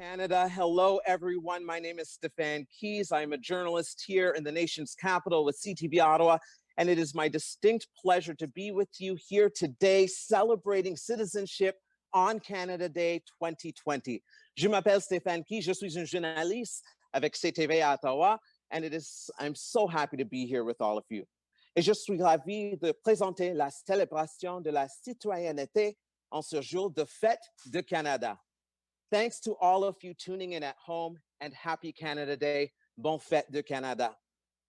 Canada. Hello, everyone. My name is Stefan Keys. I'm a journalist here in the nation's capital with CTV Ottawa, and it is my distinct pleasure to be with you here today celebrating citizenship on Canada Day 2020. Je m'appelle Stefan Keys. Je suis un journaliste avec CTV à Ottawa, and I'm so happy to be here with all of you. Et je suis ravi de présenter la célébration de la citoyenneté en ce jour de fête de Canada. Thanks to all of you tuning in at home, and happy Canada Day. Bon fête de Canada.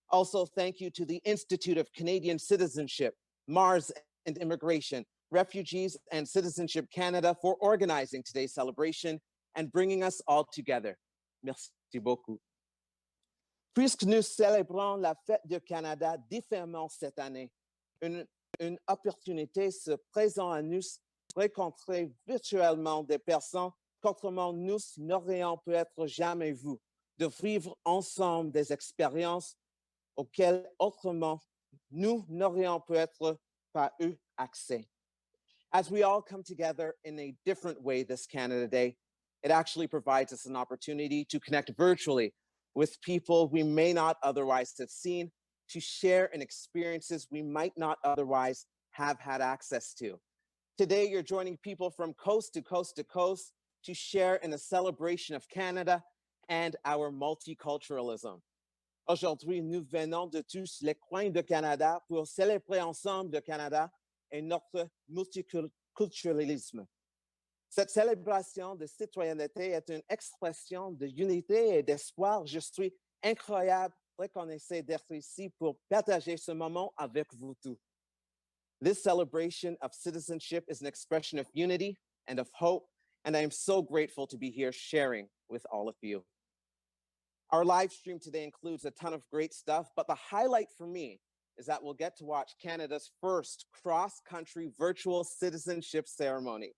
Also, thank you to the Institute of Canadian Citizenship, Mars and Immigration, Refugees and Citizenship Canada for organizing today's celebration and bringing us all together. Merci beaucoup. Puisque nous célébrons la fête de Canada différemment cette année, une opportunité se présente à nous rencontrer virtuellement des personnes qu'autrement nous n'aurions peut-être jamais vu, de vivre ensemble des expériences auxquelles autrement nous n'aurions peut-être pas eu accès. As we all come together in a different way this Canada Day, it actually provides us an opportunity to connect virtually with people we may not otherwise have seen, to share in experiences we might not otherwise have had access to. Today, you're joining people from coast to coast to coast to share in a celebration of Canada and our multiculturalism. Aujourd'hui, nous venons de tous les coins de Canada pour célébrer ensemble le Canada et notre multiculturalisme. Cette célébration de citoyenneté est une expression de unité et d'espoir. Je suis incroyable reconnaissant d'être ici pour partager ce moment avec vous tous. This celebration of citizenship is an expression of unity and of hope, and I am so grateful to be here sharing with all of you. Our live stream today includes a ton of great stuff, but the highlight for me is that we'll get to watch Canada's first cross-country virtual citizenship ceremony.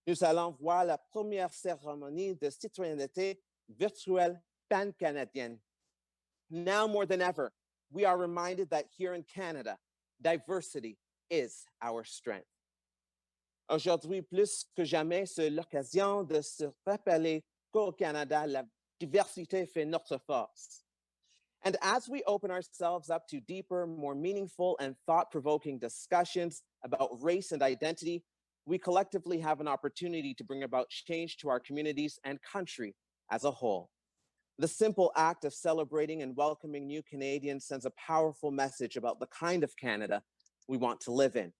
Nous allons voir la première cérémonie de citoyenneté virtuelle pan-canadienne. Now more than ever, we are reminded that here in Canada, diversity is our strength. Aujourd'hui, plus que jamais, c'est l'occasion de se rappeler qu'au Canada, la diversité fait notre force. And as we open ourselves up to deeper, more meaningful, and thought-provoking discussions about race and identity, we collectively have an opportunity to bring about change to our communities and country as a whole. The simple act of celebrating and welcoming new Canadians sends a powerful message about the kind of Canada we want to live in.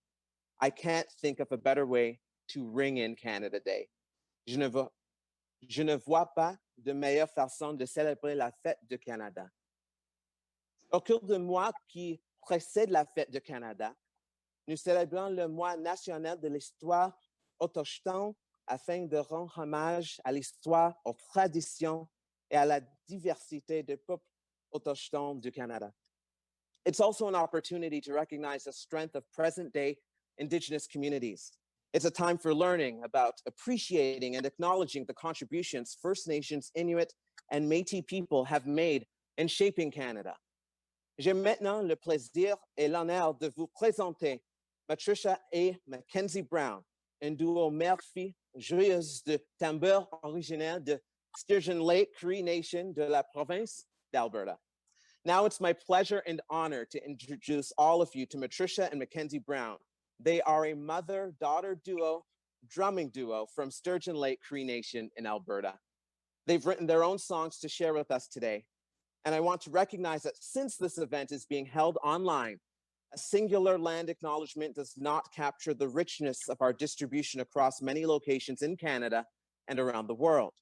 I can't think of a better way to ring in Canada Day. Je ne vois pas de meilleure façon de célébrer la fête de Canada. Au cours du mois qui précède la fête de Canada, nous célébrons le mois national de l'histoire autochtone afin de rendre hommage à l'histoire, aux traditions et à la diversité des peuples autochtones du Canada. It's also an opportunity to recognize the strength of present-day Indigenous communities. It's a time for learning about appreciating and acknowledging the contributions First Nations, Inuit, and Métis people have made in shaping Canada. J'ai maintenant le plaisir et l'honneur de vous présenter Patricia et Mackenzie Brown, un duo mère-fille joueuse de tambour originaire de Sturgeon Lake Cree Nation de la province d'Alberta. Now it's my pleasure and honor to introduce all of you to Patricia and Mackenzie Brown. They are a mother-daughter duo, drumming duo from Sturgeon Lake Cree Nation in Alberta. They've written their own songs to share with us today. And I want to recognize that since this event is being held online, a singular land acknowledgement does not capture the richness of our distribution across many locations in Canada and around the world.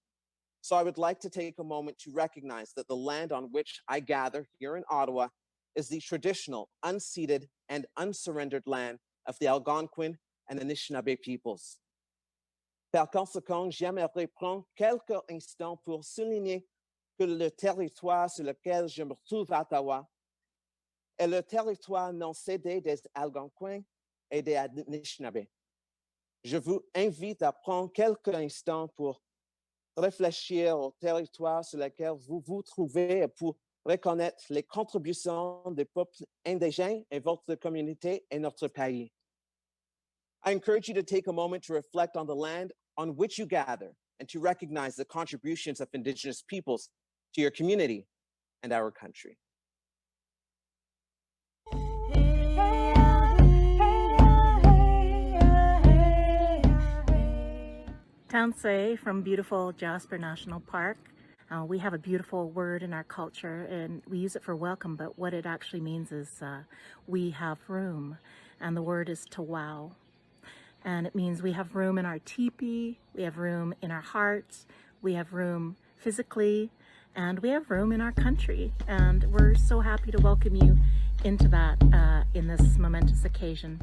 So I would like to take a moment to recognize that the land on which I gather here in Ottawa is the traditional, unceded, and unsurrendered land of the Algonquin and Anishinaabe peoples. Par conséquent, j'aimerais prendre quelques instants pour souligner que le territoire sur lequel je me trouve à Ottawa est le territoire non cédé des Algonquins et des Anishinaabe. Je vous invite à prendre quelques instants pour réfléchir au territoire sur lequel vous vous trouvez et pour reconnaître les contributions des peuples indigènes et votre communauté et notre pays. I encourage you to take a moment to reflect on the land on which you gather and to recognize the contributions of Indigenous peoples to your community and our country. Tansei from beautiful Jasper National Park. We have a beautiful word in our culture and we use it for welcome, but what it actually means is we have room, and the word is to wow. And it means we have room in our teepee, we have room in our hearts, we have room physically, and we have room in our country. And we're so happy to welcome you into that in this momentous occasion.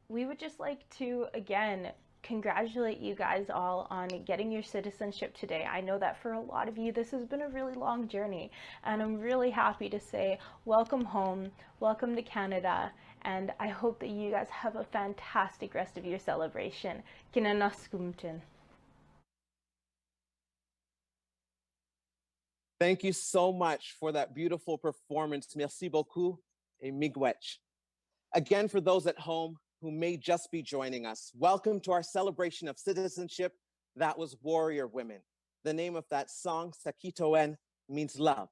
We would just like to, again, congratulate you guys all on getting your citizenship today. I know that for a lot of you, this has been a really long journey, and I'm really happy to say welcome home, welcome to Canada, and I hope that you guys have a fantastic rest of your celebration. Kinanaskumtin. Thank you so much for that beautiful performance. Merci beaucoup et miigwech. Again, for those at home who may just be joining us, welcome to our celebration of citizenship. That was Warrior Women. The name of that song, Sakitoen, means love.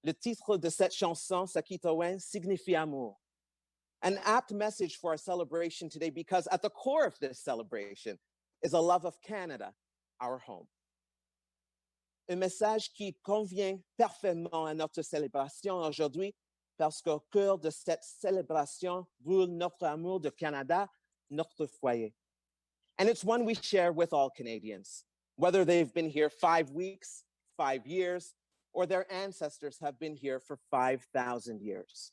Le titre de cette chanson, Sakitoen, signifie amour. An apt message for our celebration today, because at the core of this celebration is a love of Canada, our home. Un message qui convient parfaitement à notre célébration aujourd'hui, parce qu'au cœur de cette célébration brûle notre amour de Canada, notre foyer. And it's one we share with all Canadians, whether they've been here 5 weeks, 5 years, or their ancestors have been here for 5,000 years.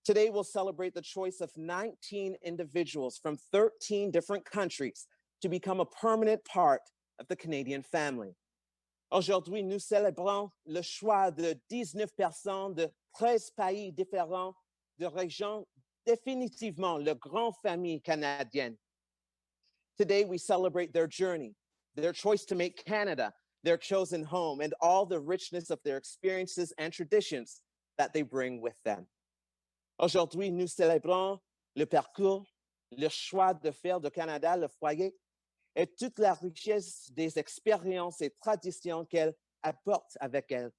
Today, we'll celebrate the choice of 19 individuals from 13 different countries to become a permanent part of the Canadian family. Aujourd'hui, nous célébrons le choix de 19 personnes de 13 pays différents, de régions définitivement la grande famille canadienne. Today, we celebrate their journey, their choice to make Canada their chosen home, and all the richness of their experiences and traditions that they bring with them. Aujourd'hui, nous célébrons le parcours, le choix de faire de Canada le foyer, et toute la richesse des expériences et traditions qu'elle apporte avec elle.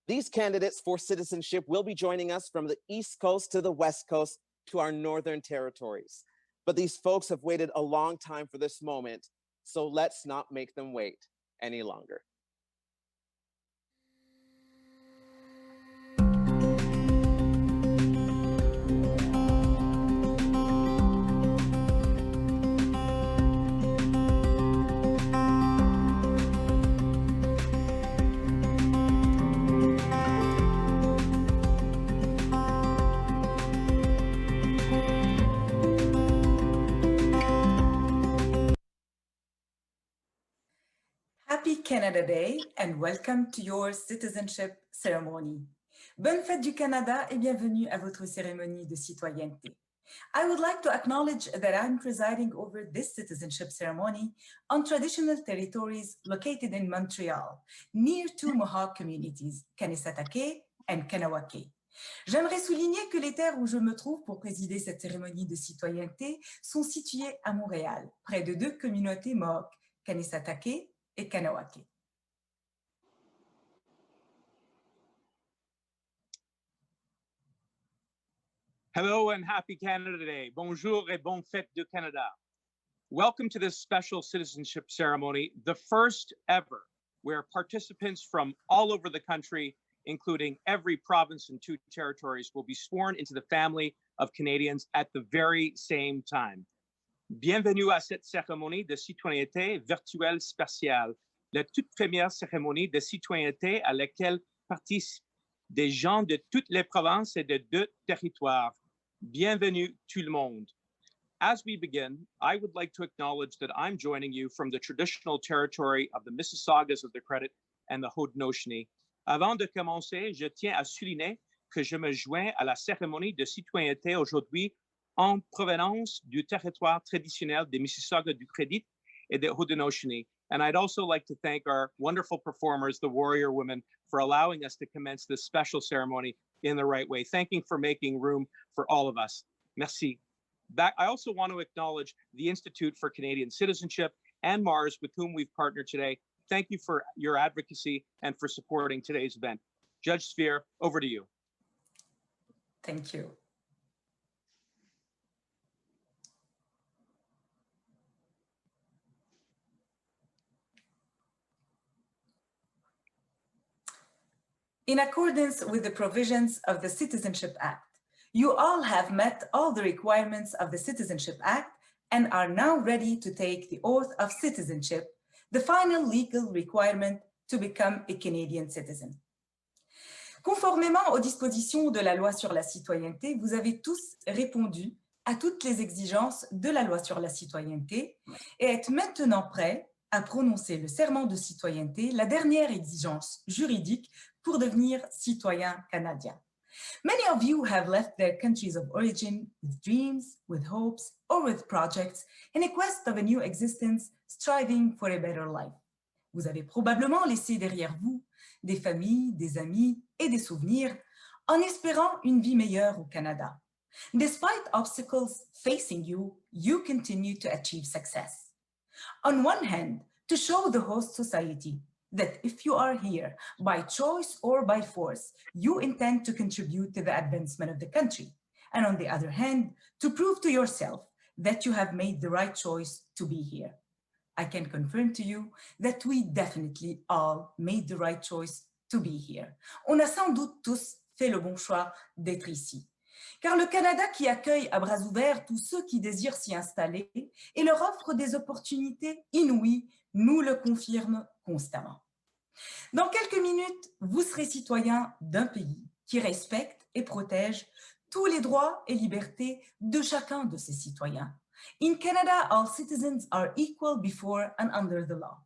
These candidates for citizenship will be joining us from the East Coast to the West Coast to our Northern territories. But these folks have waited a long time for this moment, so let's not make them wait any longer. Happy Canada Day and welcome to your citizenship ceremony. Bonne fête du Canada et bienvenue à votre cérémonie de citoyenneté. I would like to acknowledge that I'm presiding over this citizenship ceremony on traditional territories located in Montreal, near two Mohawk communities, Kanesatake and Kanawake. J'aimerais souligner que les terres où je me trouve pour présider cette cérémonie de citoyenneté sont situées à Montréal, près de deux communautés Mohawk, Kanesatake et Kanawake. Hello and happy Canada Day. Bonjour et bonne fête du Canada. Welcome to this special citizenship ceremony, the first ever, where participants from all over the country, including every province and 2 territories, will be sworn into the family of Canadians at the very same time. Bienvenue à cette cérémonie de citoyenneté virtuelle spéciale, la toute première cérémonie de citoyenneté à laquelle participent des gens de toutes les provinces et de 2 territoires. Bienvenue tout le monde. As we begin, I would like to acknowledge that I'm joining you from the traditional territory of the Mississaugas of the Credit and the Haudenosaunee. Avant de commencer, je tiens à souligner que je me joins à la cérémonie de citoyenneté aujourd'hui en provenance du territoire traditionnel des Mississaugas du Credit et de Haudenosaunee. And I'd also like to thank our wonderful performers, the Warrior Women, for allowing us to commence this special ceremony in the right way. Thanking for making room for all of us. Merci. I also want to acknowledge the Institute for Canadian Citizenship and Mars, with whom we've partnered today. Thank you for your advocacy and for supporting today's event. Judge Sphere, over to you. Thank you. In accordance with the provisions of the Citizenship Act, you all have met all the requirements of the Citizenship Act and are now ready to take the oath of citizenship, the final legal requirement to become a Canadian citizen. Conformément aux dispositions de la loi sur la citoyenneté, vous avez tous répondu à toutes les exigences de la loi sur la citoyenneté et êtes maintenant prêts à prononcer le serment de citoyenneté, la dernière exigence juridique pour devenir citoyen canadien. Many of you have left their countries of origin with dreams, with hopes, or with projects in a quest of a new existence, striving for a better life. Vous avez probablement laissé derrière vous des familles, des amis et des souvenirs en espérant une vie meilleure au Canada. Despite obstacles facing you, you continue to achieve success. On one hand, to show the host society that if you are here by choice or by force, you intend to contribute to the advancement of the country. And on the other hand, to prove to yourself that you have made the right choice to be here. I can confirm to you that we definitely all made the right choice to be here. On a sans doute tous fait le bon choix d'être ici. Car le Canada qui accueille à bras ouverts tous ceux qui désirent s'y installer et leur offre des opportunités inouïes, nous le confirme constamment. Dans quelques minutes, vous serez citoyen d'un pays qui respecte et protège tous les droits et libertés de chacun de ses citoyens. In Canada, all citizens are equal before and under the law.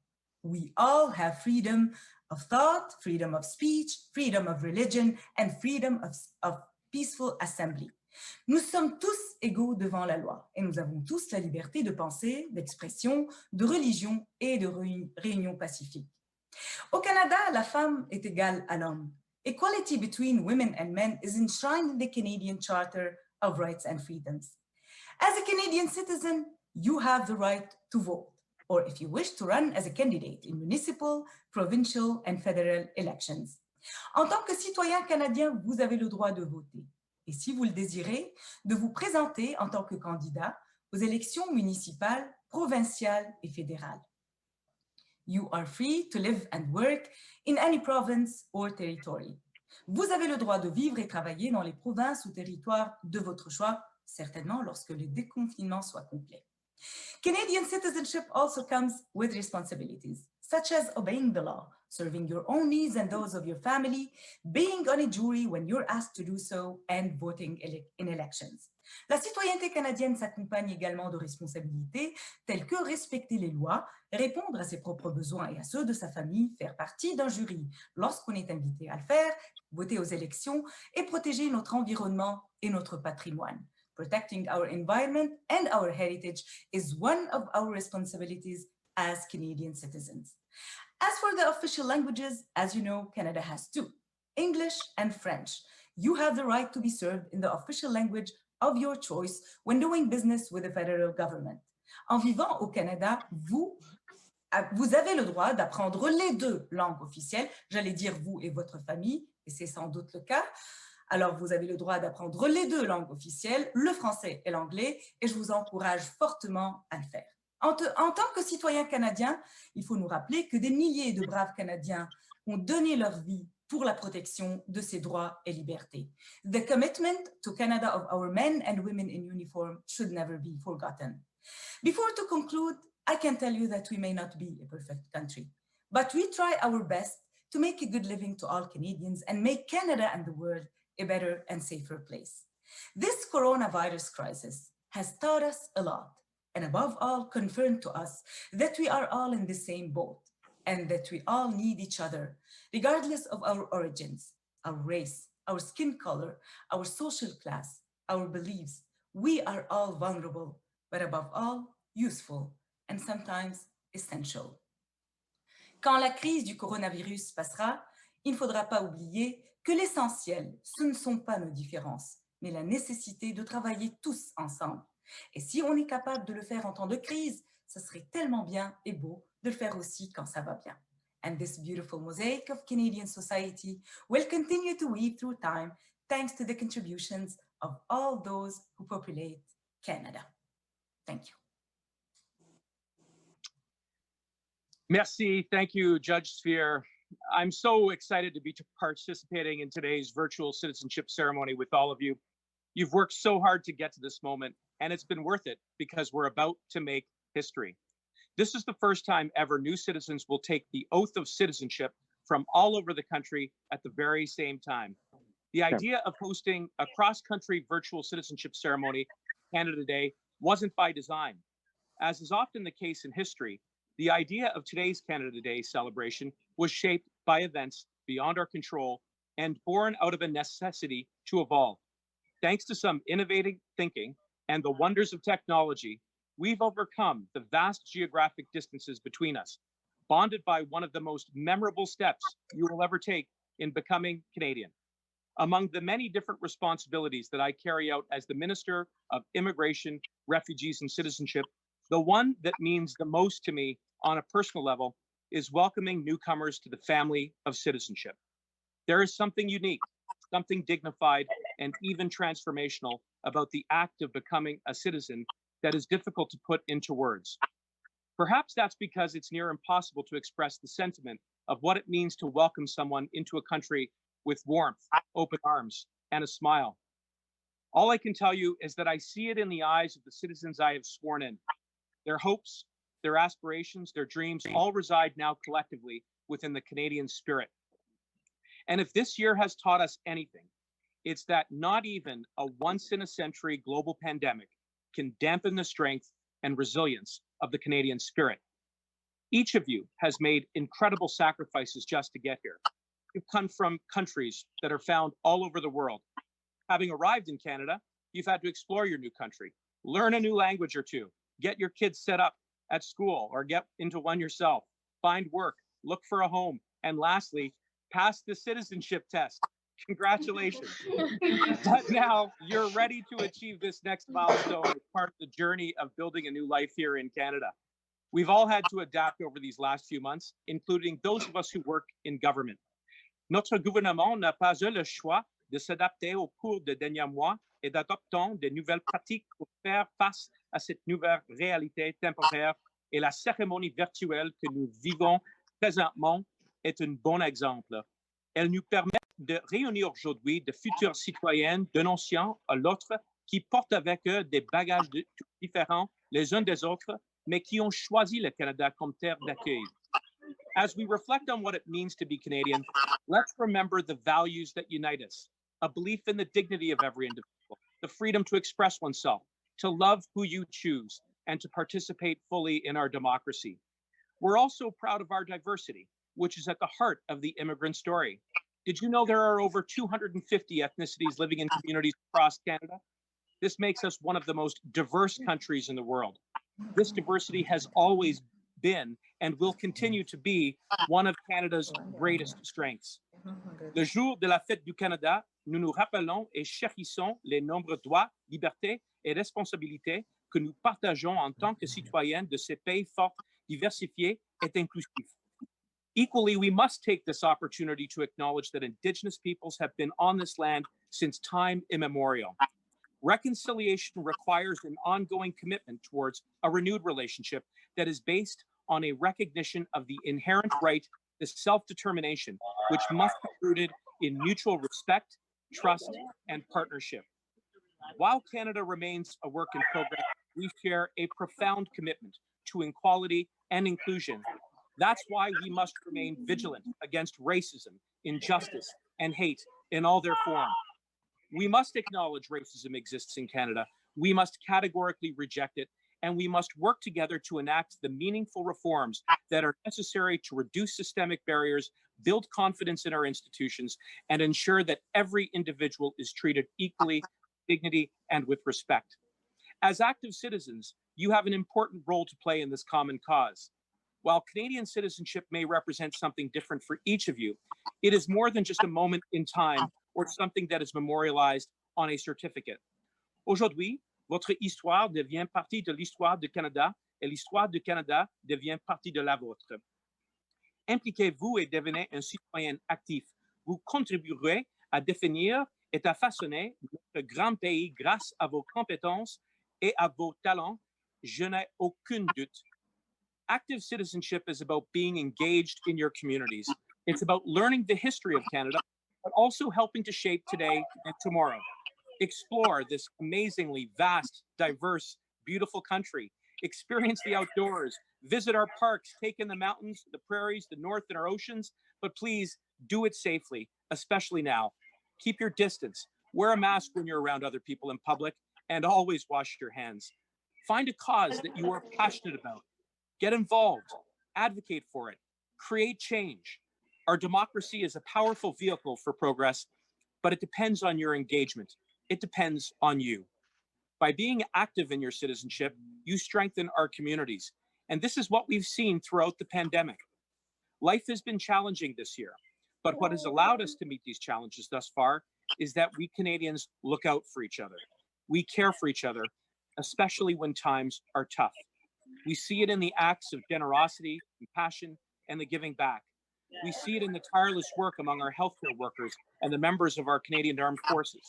We all have freedom of thought, freedom of speech, freedom of religion, and freedom of peaceful assembly. Nous sommes tous égaux devant la loi et nous avons tous la liberté de penser, d'expression, de religion et de réunion pacifique. Au Canada, la femme est égale à l'homme. Equality between women and men is enshrined in the Canadian Charter of Rights and Freedoms. As a Canadian citizen, you have the right to vote, or if you wish to run as a candidate in municipal, provincial, and federal elections. En tant que citoyen canadien, vous avez le droit de voter. Et si vous le désirez, de vous présenter en tant que candidat aux élections municipales, provinciales et fédérales. You are free to live and work in any province or territory. Vous avez le droit de vivre et travailler dans les provinces ou territoires de votre choix, certainement lorsque le déconfinement soit complet. Canadian citizenship also comes with responsibilities, such as obeying the law, serving your own needs and those of your family, being on a jury when you're asked to do so, and voting in elections. La citoyenneté canadienne s'accompagne également de responsabilités telles que respecter les lois, répondre à ses propres besoins et à ceux de sa famille, faire partie d'un jury lorsqu'on est invité à le faire, voter aux élections et protéger notre environnement et notre patrimoine. Protecting our environment and our heritage is one of our responsibilities as Canadian citizens. As for the official languages, as you know, Canada has two, English and French. You have the right to be served in the official language of your choice when doing business with the federal government. En vivant au Canada, vous avez le droit d'apprendre les deux langues officielles, j'allais dire vous et votre famille, et c'est sans doute le cas. Alors, vous avez le droit d'apprendre les deux langues officielles, le français et l'anglais, et je vous encourage fortement à le faire. En tant que citoyen canadien, il faut nous rappeler que des milliers de braves Canadiens ont donné leur vie pour la protection de ces droits et libertés. The commitment to Canada of our men and women in uniform should never be forgotten. Before to conclude, I can tell you that we may not be a perfect country, but we try our best to make a good living to all Canadians and make Canada and the world a better and safer place. This coronavirus crisis has taught us a lot, and above all, confirmed to us that we are all in the same boat and that we all need each other, regardless of our origins, our race, our skin color, our social class, our beliefs. We are all vulnerable, but above all, useful and sometimes essential. Quand la crise du coronavirus passera, il ne faudra pas oublier que l'essentiel, ce ne sont pas nos différences, mais la nécessité de travailler tous ensemble. Et si on est capable de le faire en temps de crise, ce serait tellement bien et beau de le faire aussi quand ça va bien. And this beautiful mosaic of Canadian society will continue to weave through time thanks to the contributions of all those who populate Canada. Thank you. Merci. Thank you, Judge Sphere. I'm so excited to be participating in today's virtual citizenship ceremony with all of you. You've worked so hard to get to this moment, and it's been worth it because we're about to make history. This is the first time ever new citizens will take the oath of citizenship from all over the country at the very same time. The idea of hosting a cross-country virtual citizenship ceremony, Canada Day, wasn't by design. As is often the case in history, the idea of today's Canada Day celebration was shaped by events beyond our control and born out of a necessity to evolve. Thanks to some innovative thinking and the wonders of technology, we've overcome the vast geographic distances between us, bonded by one of the most memorable steps you will ever take in becoming Canadian. Among the many different responsibilities that I carry out as the Minister of Immigration, Refugees, and Citizenship, the one that means the most to me on a personal level is welcoming newcomers to the family of citizenship. There is something unique, something dignified, and even transformational about the act of becoming a citizen that is difficult to put into words. Perhaps that's because it's near impossible to express the sentiment of what it means to welcome someone into a country with warmth, open arms, and a smile. All I can tell you is that I see it in the eyes of the citizens I have sworn in. Their hopes, their aspirations, their dreams all reside now collectively within the Canadian spirit. And if this year has taught us anything, it's that not even a once-in-a-century global pandemic can dampen the strength and resilience of the Canadian spirit. Each of you has made incredible sacrifices just to get here. You've come from countries that are found all over the world. Having arrived in Canada, you've had to explore your new country, learn a new language or two, get your kids set up at school or get into one yourself, find work, look for a home, and lastly, pass the citizenship test. Congratulations. But now you're ready to achieve this next milestone as part of the journey of building a new life here in Canada. We've all had to adapt over these last few months, including those of us who work in government. Notre gouvernement n'a pas eu le choix de s'adapter au cours des derniers mois et d'adopter de nouvelles pratiques pour faire face à cette nouvelle réalité temporaire. Et la cérémonie virtuelle que nous vivons présentement est un bon exemple. Elle nous permet de réunir aujourd'hui de futurs citoyens d'un nation à l'autre qui portent avec eux des bagages différents les uns des autres, mais qui ont choisi le Canada comme terre d'accueil. As we reflect on what it means to be Canadian, let's remember the values that unite us: a belief in the dignity of every individual, the freedom to express oneself, to love who you choose, and to participate fully in our democracy. We're also proud of our diversity, which is at the heart of the immigrant story. Did you know there are over 250 ethnicities living in communities across Canada? This makes us one of the most diverse countries in the world. This diversity has always been and will continue to be one of Canada's greatest strengths. Le jour de la fête du Canada, nous nous rappelons et chérissons les nombreux droits, libertés et responsabilités que nous partageons en tant que citoyens de ces pays forts, diversifiés et inclusifs. Equally, we must take this opportunity to acknowledge that Indigenous peoples have been on this land since time immemorial. Reconciliation requires an ongoing commitment towards a renewed relationship that is based on a recognition of the inherent right to self-determination, which must be rooted in mutual respect, trust, and partnership. While Canada remains a work in progress, we share a profound commitment to equality and inclusion. That's why we must remain vigilant against racism, injustice, and hate in all their forms. We must acknowledge racism exists in Canada. We must categorically reject it, and we must work together to enact the meaningful reforms that are necessary to reduce systemic barriers, build confidence in our institutions, and ensure that every individual is treated equally, with dignity, and with respect. As active citizens, you have an important role to play in this common cause. While Canadian citizenship may represent something different for each of you, it is more than just a moment in time or something that is memorialized on a certificate. Aujourd'hui, votre histoire devient partie de l'histoire du Canada et l'histoire du Canada devient partie de la vôtre. Impliquez-vous et devenez un citoyen actif. Vous contribuerez à définir et à façonner notre grand pays grâce à vos compétences et à vos talents. Je n'ai aucun doute. Active citizenship is about being engaged in your communities. It's about learning the history of Canada, but also helping to shape today and tomorrow. Explore this amazingly vast, diverse, beautiful country. Experience the outdoors. Visit our parks, take in the mountains, the prairies, the north, and our oceans. But please do it safely, especially now. Keep your distance. Wear a mask when you're around other people in public, and always wash your hands. Find a cause that you are passionate about. Get involved, advocate for it, create change. Our democracy is a powerful vehicle for progress, but it depends on your engagement. It depends on you. By being active in your citizenship, you strengthen our communities. And this is what we've seen throughout the pandemic. Life has been challenging this year, but what has allowed us to meet these challenges thus far is that we Canadians look out for each other. We care for each other, especially when times are tough. We see it in the acts of generosity, compassion, and the giving back. We see it in the tireless work among our healthcare workers and the members of our Canadian Armed Forces.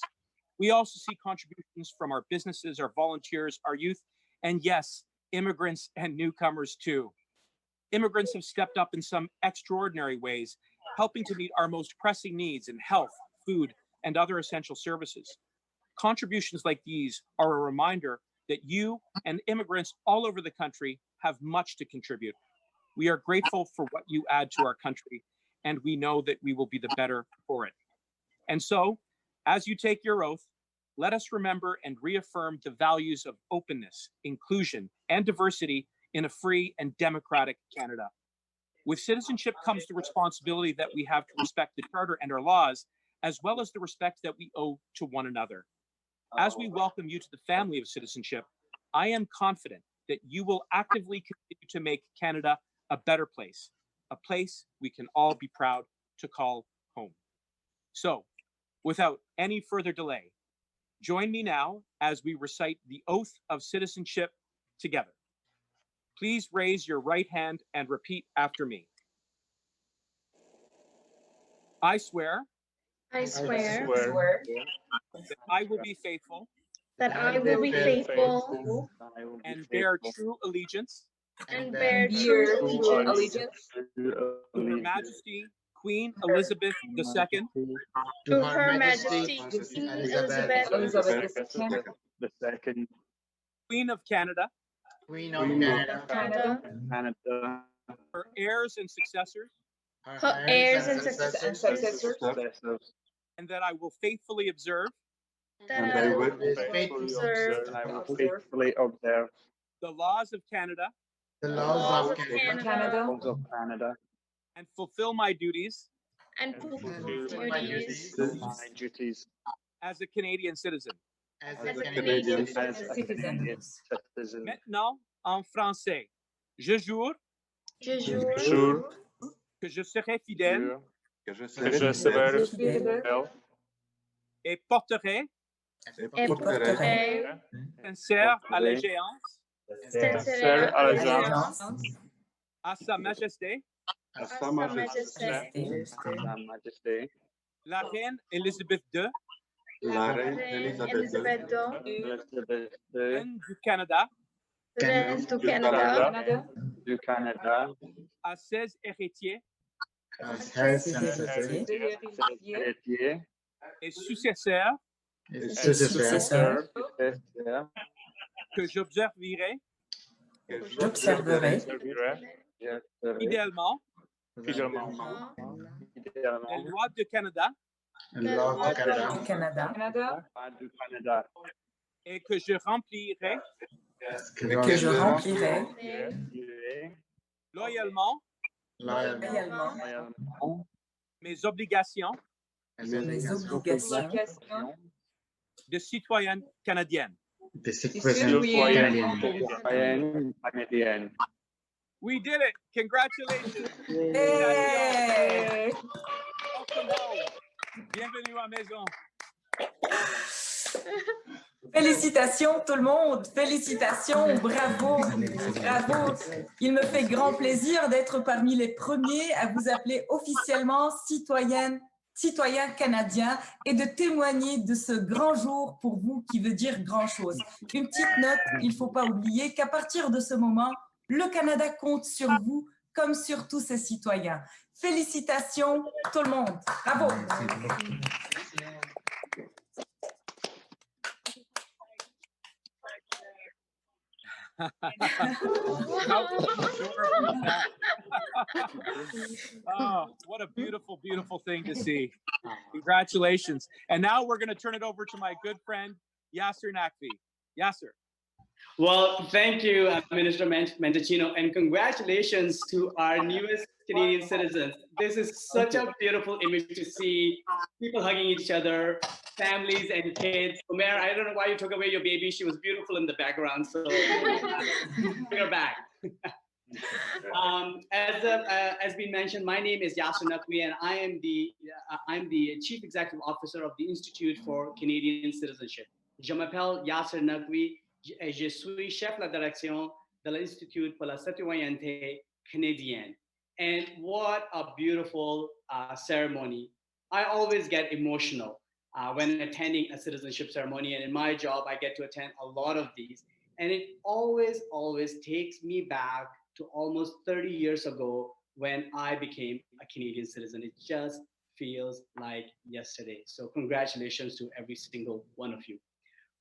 We also see contributions from our businesses, our volunteers, our youth, and yes, immigrants and newcomers too. Immigrants have stepped up in some extraordinary ways, helping to meet our most pressing needs in health, food, and other essential services. Contributions like these are a reminder that you and immigrants all over the country have much to contribute. We are grateful for what you add to our country, and we know that we will be the better for it. And so, as you take your oath, let us remember and reaffirm the values of openness, inclusion, and diversity in a free and democratic Canada. With citizenship comes the responsibility that we have to respect the Charter and our laws, as well as the respect that we owe to one another. As we welcome you to the family of citizenship, I am confident that you will actively continue to make Canada a better place, a place we can all be proud to call home. So, without any further delay, join me now as we recite the oath of citizenship together. Please raise your right hand and repeat after me. I swear I swear that I will be faithful that I will be faithful and bear true allegiance and bear true allegiance to Her Majesty Queen Elizabeth II, to Her Majesty Queen Elizabeth II, Queen of Canada, of Canada, her heirs and successors, her heirs and successors, and that I will faithfully observe that I will observe and I will faithfully observe the laws of Canada the laws of Canada laws of Canada, and fulfill my duties and fulfill my duties my duties as a Canadian citizen. as a Canadian as a Canadian citizen. Maintenant, en français, je jure Je jure Jure que je serai fidèle que je serai fidèle et porterai et porterai sincère allégeance sincère allégeance à Sa Majesté, à Sa Majesté, Sa Majesté, la Reine Elizabeth II, la Reine Elizabeth II, Elizabeth II, Reine du Canada, Reine du Canada, du Canada, à ses héritiers héritier et successeurs successeur, que j'observerai J'observerai fidèlement fidèlement les lois du Canada du Canada du Canada et que je remplirai que je remplirai loyalement réellement mes obligations mes obligations de citoyenne canadienne. citoyenne canadienne. We did it! Congratulations! Hey! Welcome home. Bienvenue à la maison. Félicitations tout le monde, félicitations, bravo, bravo. Il me fait grand plaisir d'être parmi les premiers à vous appeler officiellement citoyen canadien et de témoigner de ce grand jour pour vous qui veut dire grand chose. Une petite note, il ne faut pas oublier qu'à partir de ce moment, le Canada compte sur vous comme sur tous ses citoyens. Félicitations tout le monde, bravo. Oh, what a beautiful, beautiful thing to see. Congratulations. And now we're going to turn it over to my good friend, Yasser Naqvi. Yasser. Well, thank you, Minister Mendocino, and congratulations to our newest Canadian citizens. This is such a beautiful image to see people hugging each other, families and kids. Omer, I don't know why you took away your baby. She was beautiful in the background, so bring her back. As we mentioned, my name is Yasser Naqvi, and I'm the Chief Executive Officer of the Institute for Canadian Citizenship. Je m'appelle Yasser Naqvi. Je suis chef de la direction de l'Institut pour la citoyenneté canadienne. And what a beautiful ceremony. I always get emotional when attending a citizenship ceremony. And in my job, I get to attend a lot of these. And it always takes me back to almost 30 years ago when I became a Canadian citizen. It just feels like yesterday. So congratulations to every single one of you.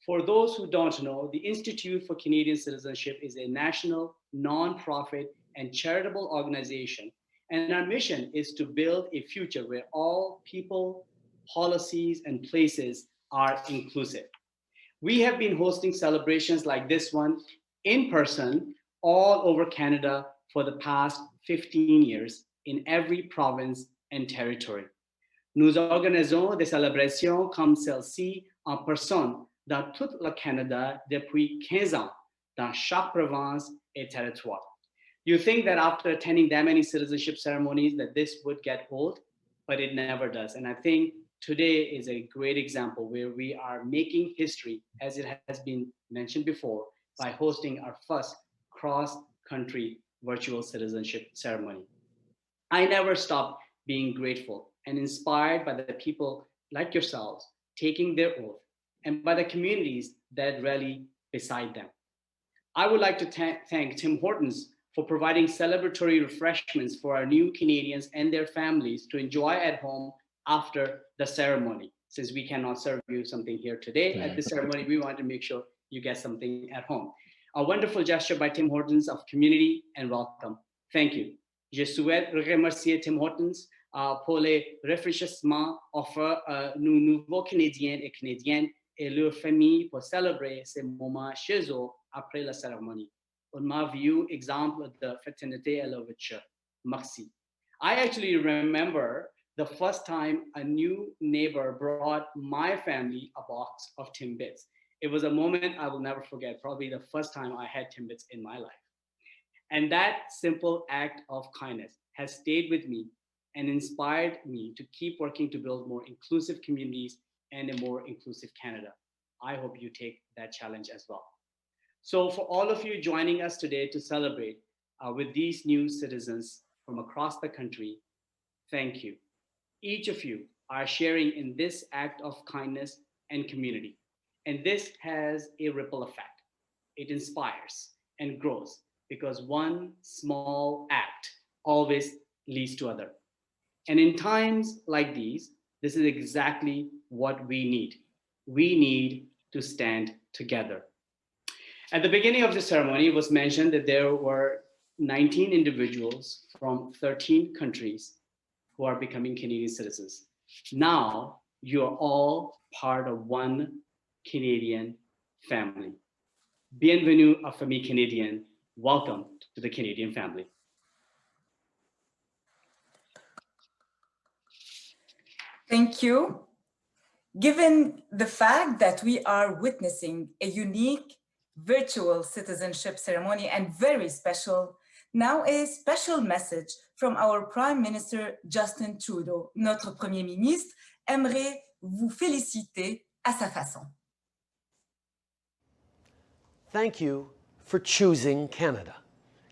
For those who don't know, the Institute for Canadian Citizenship is a national, non-profit, and charitable organization. And our mission is to build a future where all people, policies, and places are inclusive. We have been hosting celebrations like this one in person all over Canada for the past 15 years in every province and territory. Nous organisons des célébrations comme celle-ci en personne dans tout le Canada depuis 15 ans, dans chaque province et territoire. You think that after attending that many citizenship ceremonies that this would get old, but it never does. And I think today is a great example where we are making history, as it has been mentioned before, by hosting our first cross-country virtual citizenship ceremony. I never stop being grateful and inspired by the people like yourselves taking their oath and by the communities that rally beside them. I would like to thank Tim Hortons for providing celebratory refreshments for our new Canadians and their families to enjoy at home after the ceremony. Since we cannot serve you something here today at the ceremony, we want to make sure you get something at home. A wonderful gesture by Tim Hortons of community and welcome. Thank you. Je souhaite remercier Tim Hortons pour les rafraîchissements offerts à nos nouveaux Canadiens et Canadiennes et leurs familles pour célébrer ces moments chez eux après la cérémonie. On m'a vu exemple de fraternité et l'ouverture. Merci. I actually remember the first time a new neighbor brought my family a box of Timbits. It was a moment I will never forget, probably the first time I had Timbits in my life. And that simple act of kindness has stayed with me and inspired me to keep working to build more inclusive communities and a more inclusive Canada. I hope you take that challenge as well. So for all of you joining us today to celebrate with these new citizens from across the country, thank you. Each of you are sharing in this act of kindness and community. And this has a ripple effect. It inspires and grows because one small act always leads to other. And in times like these, this is exactly what we need. We need to stand together. At the beginning of the ceremony, it was mentioned that there were 19 individuals from 13 countries who are becoming Canadian citizens. Now, you're all part of one Canadian family. Bienvenue à famille canadienne. Welcome to the Canadian family. Thank you. Given the fact that we are witnessing a unique virtual citizenship ceremony and very special, now a special message from our Prime Minister Justin Trudeau. Notre Premier ministre aimerait vous féliciter à sa façon. Thank you for choosing Canada.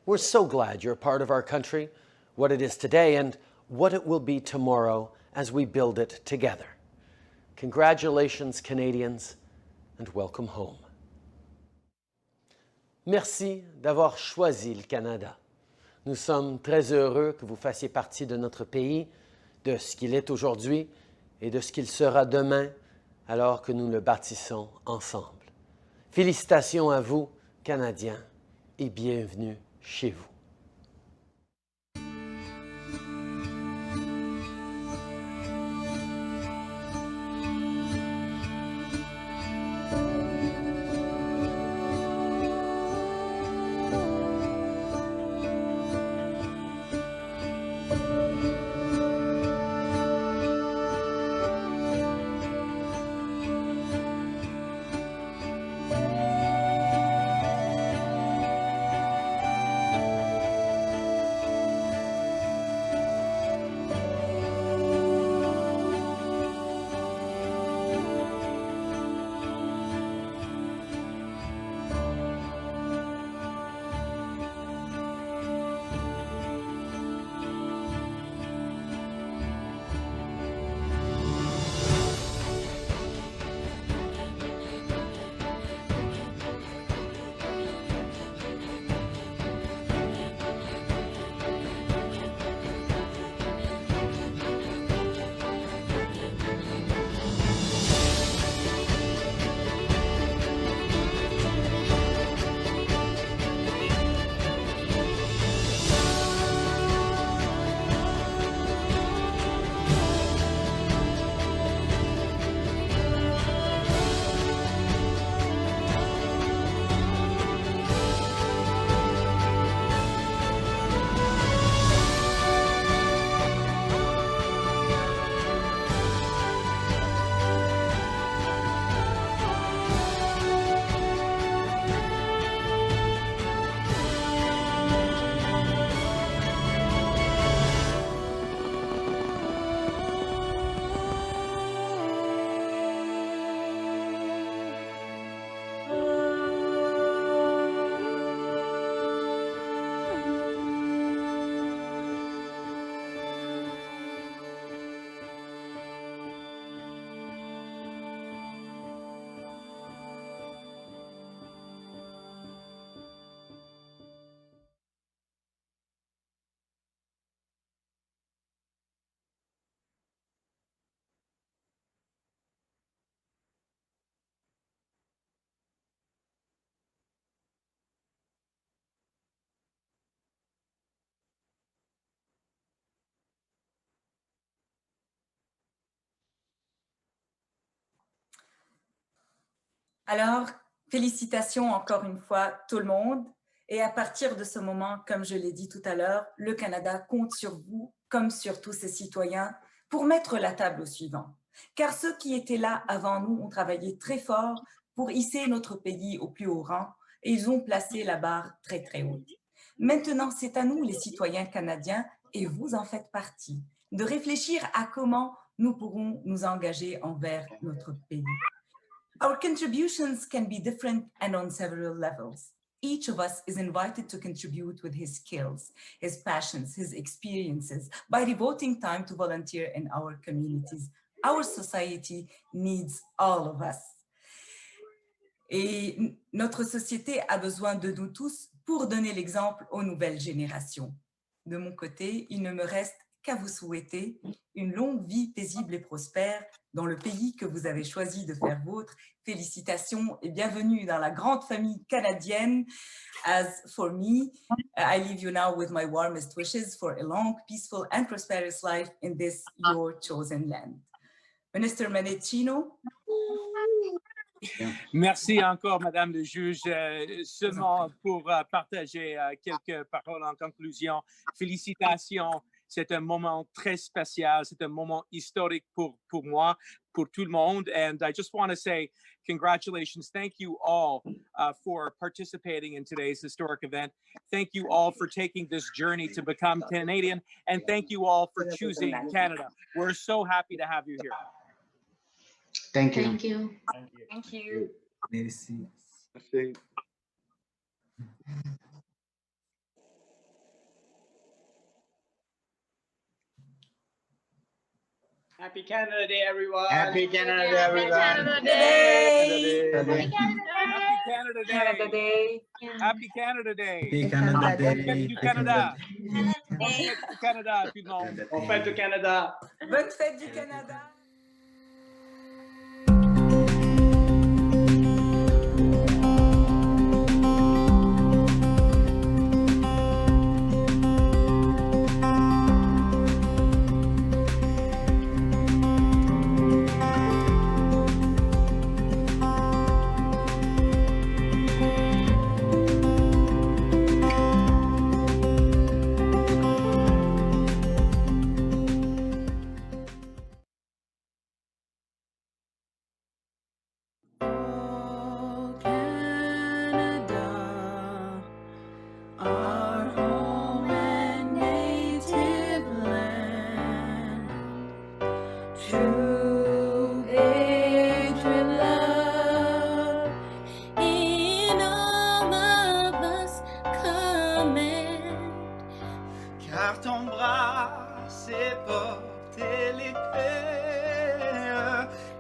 We're so glad you're a part of our country, what it is today and what it will be tomorrow as we build it together. Congratulations, Canadians, and welcome home. Merci d'avoir choisi le Canada. Nous sommes très heureux que vous fassiez partie de notre pays, de ce qu'il est aujourd'hui et de ce qu'il sera demain, alors que nous le bâtissons ensemble. Félicitations à vous, Canadiens, et bienvenue chez vous. Alors, félicitations encore une fois tout le monde. Et à partir de ce moment, comme je l'ai dit tout à l'heure, le Canada compte sur vous, comme sur tous ses citoyens, pour mettre la table au suivant. Car ceux qui étaient là avant nous ont travaillé très fort pour hisser notre pays au plus haut rang et ils ont placé la barre très très haute. Maintenant, c'est à nous, les citoyens canadiens, et vous en faites partie, de réfléchir à comment nous pourrons nous engager envers notre pays. Our contributions can be different and on several levels. Each of us is invited to contribute with his skills, his passions, his experiences, by devoting time to volunteer in our communities. Our society needs all of us. Et notre société a besoin de nous tous pour donner l'exemple aux nouvelles générations. De mon côté, il ne me reste qu'à vous souhaiter une longue vie paisible et prospère dans le pays que vous avez choisi de faire vôtre. Félicitations et bienvenue dans la grande famille canadienne. As for me, I leave you now with my warmest wishes for a long, peaceful and prosperous life in this your chosen land. Minister Menechino. Merci encore, Madame le juge. Seulement pour partager quelques paroles en conclusion. Félicitations. C'est un moment très spécial. C'est un moment historique pour moi, pour tout le monde. And I just want to say congratulations. Thank you all for participating in today's historic event. Thank you all for taking this journey to become Canadian. And thank you all for choosing Canada. We're so happy to have you here. Thank you. Thank you. Thank you. Merci. Merci. Happy Canada Day, everyone. Happy Canada Day, everyone. Canada Day. Happy Canada Canada Day. Happy Canada Day. Happy Canada Day. Happy Canada Bonne Day. fête du Canada. Bonne fête du Canada, tout le monde. Bonne fête du Canada. Bonne fête du Canada. Car ton bras s'est porté l'épée,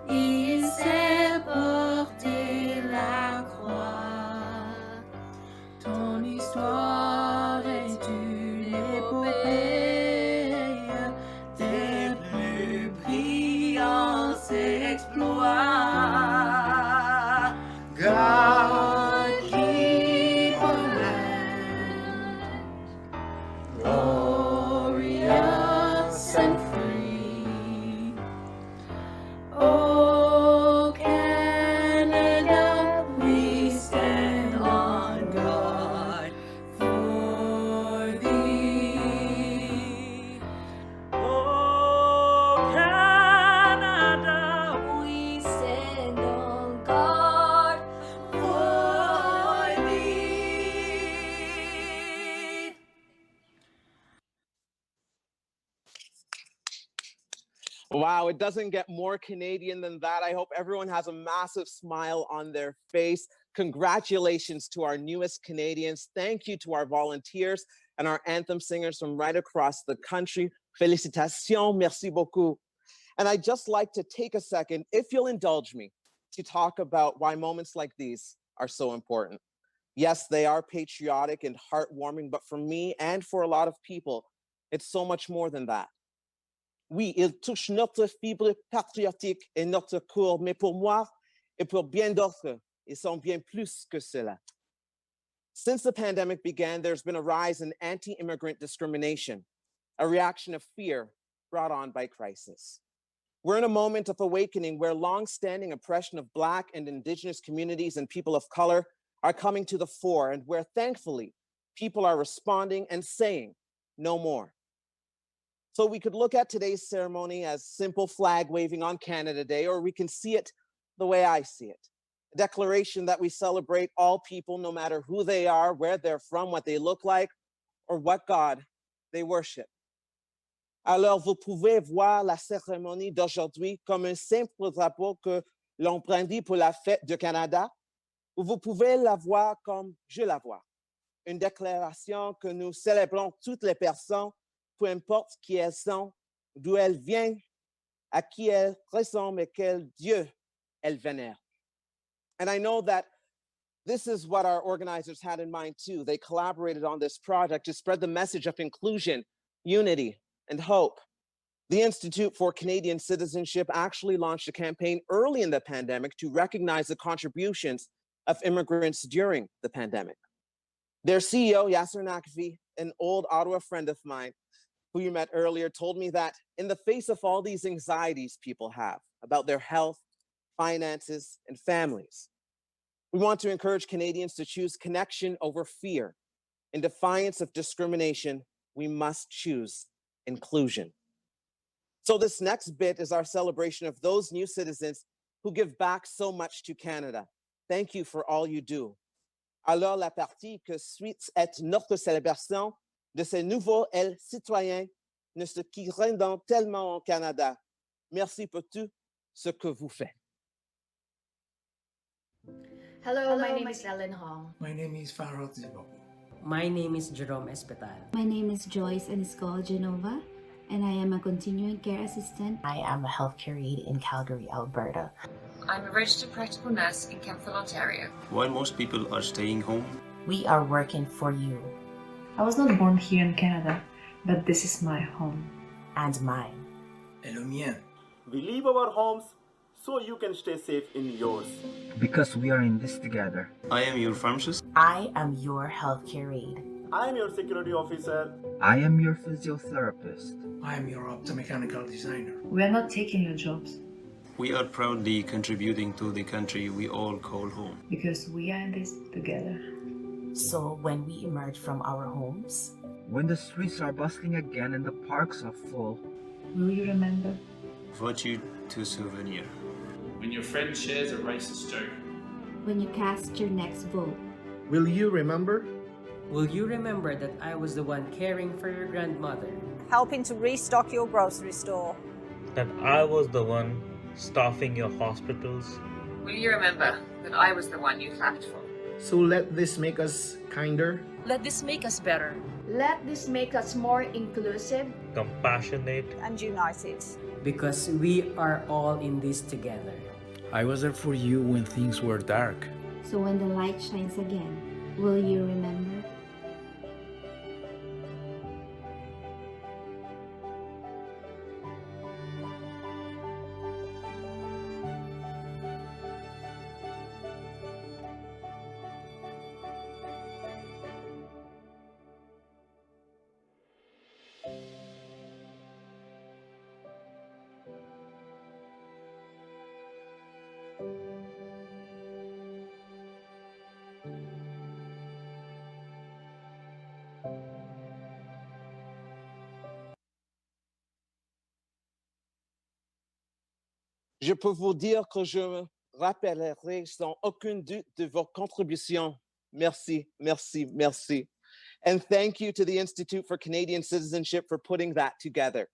Il s'est porté la croix. Ton histoire est une épopée des plus brillants exploits. God keep our land Glorious and free. Oh, Canada, we stand on guard for thee. Oh, Canada, We stand on guard for thee. Wow, it doesn't get more Canadian than that. I hope everyone has a massive smile on their face. Congratulations to our newest Canadians. Thank you to our volunteers and our anthem singers from right across the country. Félicitations, merci beaucoup. And I'd just like to take a second, if you'll indulge me, to talk about why moments like these are so important. Yes, they are patriotic and heartwarming, but for me and for a lot of people, it's so much more than that. Oui, ils touchent notre fibre patriotique et notre cour, mais pour moi et pour bien d'autres, ils sont bien plus que cela. Since the pandemic began, there's been a rise in anti-immigrant discrimination, a reaction of fear brought on by crisis. We're in a moment of awakening where long-standing oppression of Black and Indigenous communities and people of color are coming to the fore, and where thankfully people are responding and saying no more. So we could look at today's ceremony as simple flag waving on Canada Day, or we can see it the way I see it. A declaration that we celebrate all people, no matter who they are, where they're from, what they look like, or what God they worship. Alors, vous pouvez voir la cérémonie d'aujourd'hui comme un simple drapeau que l'on brandit pour la fête du Canada, ou vous pouvez la voir comme je la vois, une déclaration que nous célébrons toutes les personnes, peu importe qui elles sont, d'où elles viennent, à qui elles ressemblent et quel Dieu elles vénèrent. And I know that this is what our organizers had in mind too. They collaborated on this project to spread the message of inclusion, unity, and hope. The Institute for Canadian Citizenship actually launched a campaign early in the pandemic to recognize the contributions of immigrants during the pandemic. Their CEO, Yasser Nakvi, an old Ottawa friend of mine who you met earlier, told me that in the face of all these anxieties people have about their health, finances, and families, we want to encourage Canadians to choose connection over fear. In defiance of discrimination, we must choose inclusion. So this next bit is our celebration of those new citizens who give back so much to Canada. Thank you for all you do. Alors la partie que suit est notre célébration de ces nouveaux citoyens qui rendent tellement au Canada. Merci pour tout ce que vous faites. Hello, my name is Ellen Hong. My name is Farrell Zibobo. My name is Jerome Espetal. My name is Joyce Eniscola Genova, and I am a continuing care assistant. I am a healthcare aide in Calgary, Alberta. I'm a registered practical nurse in Kemptville, Ontario. While most people are staying home, we are working for you. I was not born here in Canada, but this is my home. And mine. Et le mien. We leave our homes so you can stay safe in yours. Because we are in this together. I am your pharmacist. I am your healthcare aide. I am your security officer. I am your physiotherapist. I am your optomechanical designer. We are not taking your jobs. We are proudly contributing to the country we all call home. Because we are in this together. So when we emerge from our homes, when the streets are bustling again and the parks are full, will you remember? Vote to souvenir. When your friend shares a racist joke. When you cast your next vote. Will you remember? Will you remember that I was the one caring for your grandmother? Helping to restock your grocery store. That I was the one staffing your hospitals. Will you remember that I was the one you clapped for? So let this make us kinder. Let this make us better. Let this make us more inclusive, compassionate, and united. Because we are all in this together. I was there for you when things were dark. So when the light shines again, will you remember? Je peux vous dire que je me rappellerai sans aucun doute de vos contributions. Merci, merci, merci. And thank you to the Institute for Canadian Citizenship for putting that together.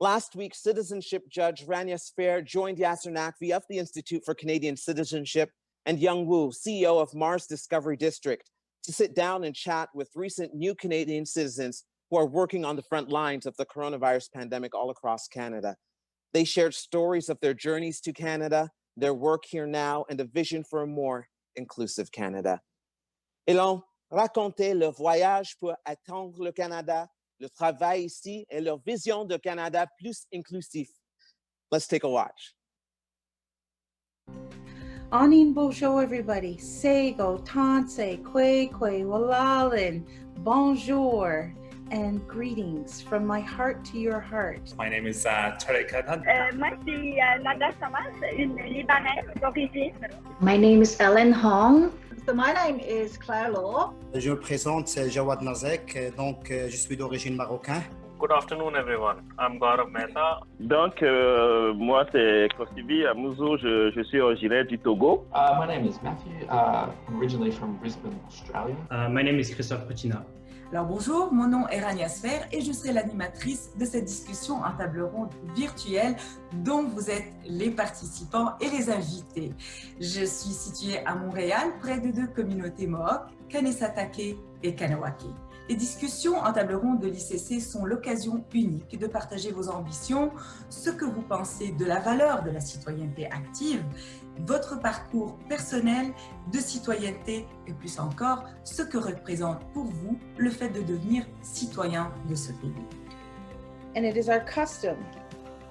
Last week, citizenship judge Rania Sphere joined Yasser Nakvi of the Institute for Canadian Citizenship and Young Wu, CEO of Mars Discovery District, to sit down and chat with recent new Canadian citizens who are working on the front lines of the coronavirus pandemic all across Canada. They shared stories of their journeys to Canada, their work here now, and a vision for a more inclusive Canada. Ils ont raconté leur voyage pour atteindre le Canada, le travail ici, et leur vision de Canada plus inclusif. Let's take a watch. Anin bonjour everybody. Sego, tanse, kwe, walalin, bonjour. and greetings from my heart to your heart. My name is Tarek Adnan. Moi, c'est Nada Samas, une Libanaise d'origine. My name is Ellen Hong. So my name is Claire Law. Je me présente, c'est Jawad Nazek, donc je suis d'origine marocaine. Good afternoon, everyone. I'm Gaurav Mehta. Donc, moi, c'est Kosibi Amouzo. Je suis originaire du Togo. My name is Matthew. I'm originally from Brisbane, Australia. My name is Christophe Puccina. Alors bonjour, mon nom est Rania Sfer et je serai l'animatrice de cette discussion en table ronde virtuelle dont vous êtes les participants et les invités. Je suis située à Montréal, près de deux communautés Mohawk, Kanesatake et Kanawake. Les discussions en table ronde de l'ICC sont l'occasion unique de partager vos ambitions, ce que vous pensez de la valeur de la citoyenneté active, votre parcours personnel de citoyenneté et plus encore, ce que représente pour vous le fait de devenir citoyen de ce pays. And it is our custom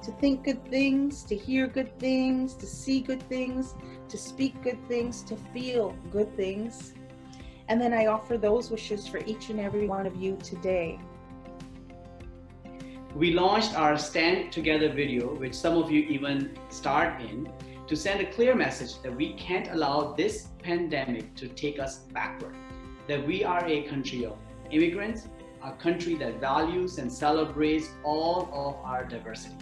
to think good things, to hear good things, to see good things, to speak good things, to feel good things. And then I offer those wishes for each and every one of you today. We launched our Stand Together video, which some of you even starred in, to send a clear message that we can't allow this pandemic to take us backward, that we are a country of immigrants, a country that values and celebrates all of our diversity,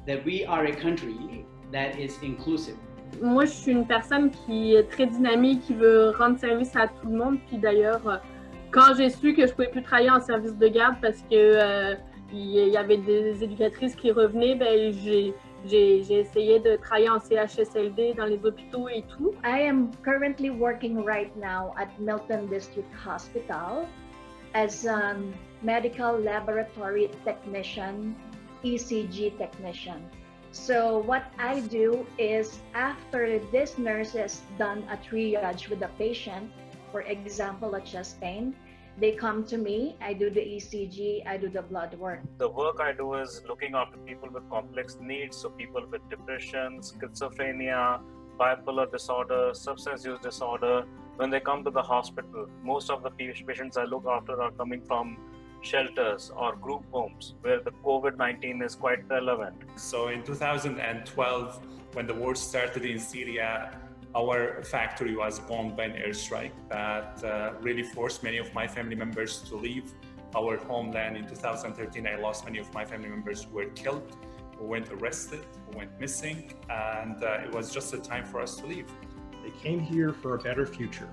that we are a country that is inclusive. Moi, je suis une personne qui est très dynamique, qui veut rendre service à tout le monde. Puis d'ailleurs, quand j'ai su que je pouvais plus travailler en service de garde parce que il y avait des éducatrices qui revenaient, ben j'ai essayé de travailler en CHSLD, dans les hôpitaux et tout. I am currently working right now at Milton District Hospital as a medical laboratory technician, ECG technician. So what I do is after this nurse has done a triage with the patient, for example, a chest pain, they come to me, I do the ECG, I do the blood work. The work I do is looking after people with complex needs, so people with depression, schizophrenia, bipolar disorder, substance use disorder. When they come to the hospital, most of the patients I look after are coming from shelters or group homes where the COVID-19 is quite relevant. So in 2012, when the war started in Syria, our factory was bombed by an airstrike that really forced many of my family members to leave our homeland. In 2013, I lost many of my family members who were killed, who went arrested, who went missing, and it was just a time for us to leave. They came here for a better future.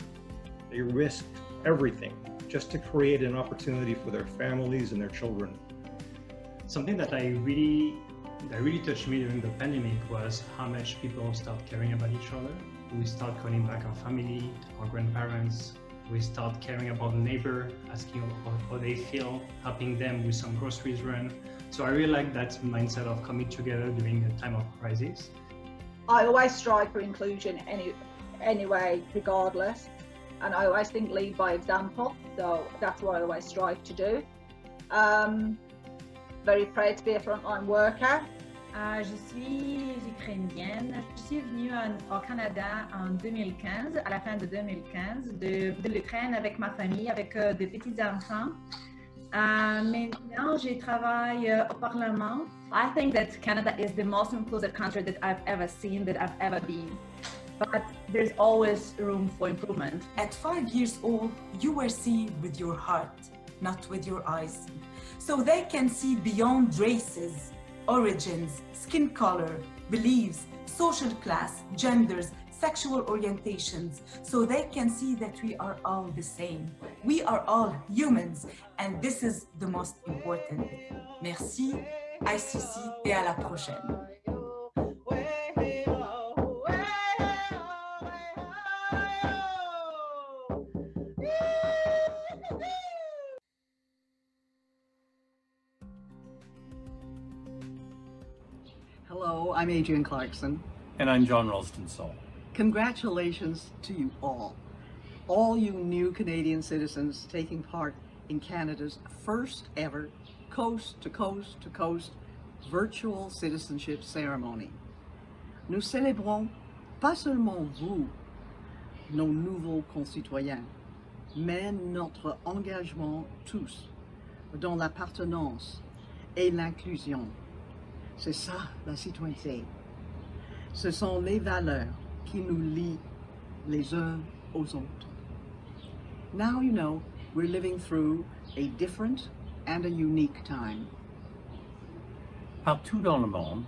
They risked everything just to create an opportunity for their families and their children. Something that really touched me during the pandemic was how much people start caring about each other. We start calling back our family, our grandparents. We start caring about the neighbor, asking how they feel, helping them with some groceries run. So I really like that mindset of coming together during a time of crisis. I always strive for inclusion anyway, regardless. And I always think lead by example, so that's what I always strive to do. Very proud to be a frontline worker. Je suis ukrainienne. Je suis venue au Canada en 2015, à la fin de 2015, de l'Ukraine avec ma famille, avec des petits-enfants. Maintenant, je travaille au Parlement. I think that Canada is the most inclusive country that I've ever seen, that I've ever been. But there's always room for improvement. At 5 years old, you were seeing with your heart, not with your eyes. So they can see beyond races, origins, skin color, beliefs, social class, genders, sexual orientations. So they can see that we are all the same. We are all humans, and this is the most important. Merci, ICC, et à la prochaine. Hello, I'm Adrian Clarkson. And I'm John Ralston-Saul. Congratulations to you all you new Canadian citizens taking part in Canada's first ever coast to coast to coast virtual citizenship ceremony. Nous célébrons pas seulement vous, nos nouveaux concitoyens, mais notre engagement tous dans l'appartenance et l'inclusion. C'est ça, la citoyenneté. Ce sont les valeurs qui nous lient les uns aux autres. Now you know we're living through a different and a unique time. Partout dans le monde,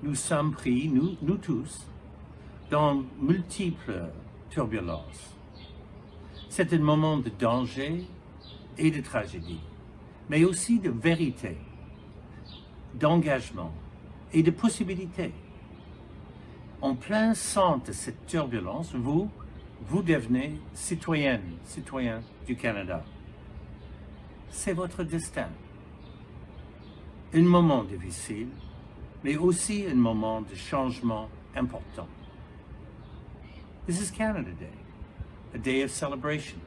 nous sommes pris, nous tous, dans multiples turbulences. C'est un moment de danger et de tragédie, mais aussi de vérité, d'engagement et de possibilités. En plein centre de cette turbulence, vous devenez citoyen du Canada. C'est votre destin. Un moment difficile, mais aussi un moment de changement important. This is Canada Day, a day of celebration.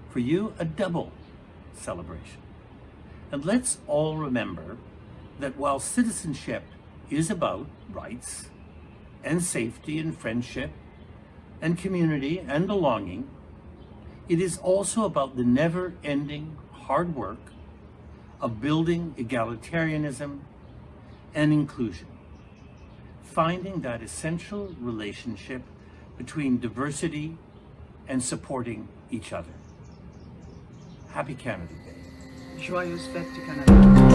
For you, a double celebration. And let's all remember that while citizenship is about rights and safety and friendship and community and belonging, it is also about the never-ending hard work of building egalitarianism and inclusion, finding that essential relationship between diversity and supporting each other. Happy Canada Day. Joyeuse fête du Canada.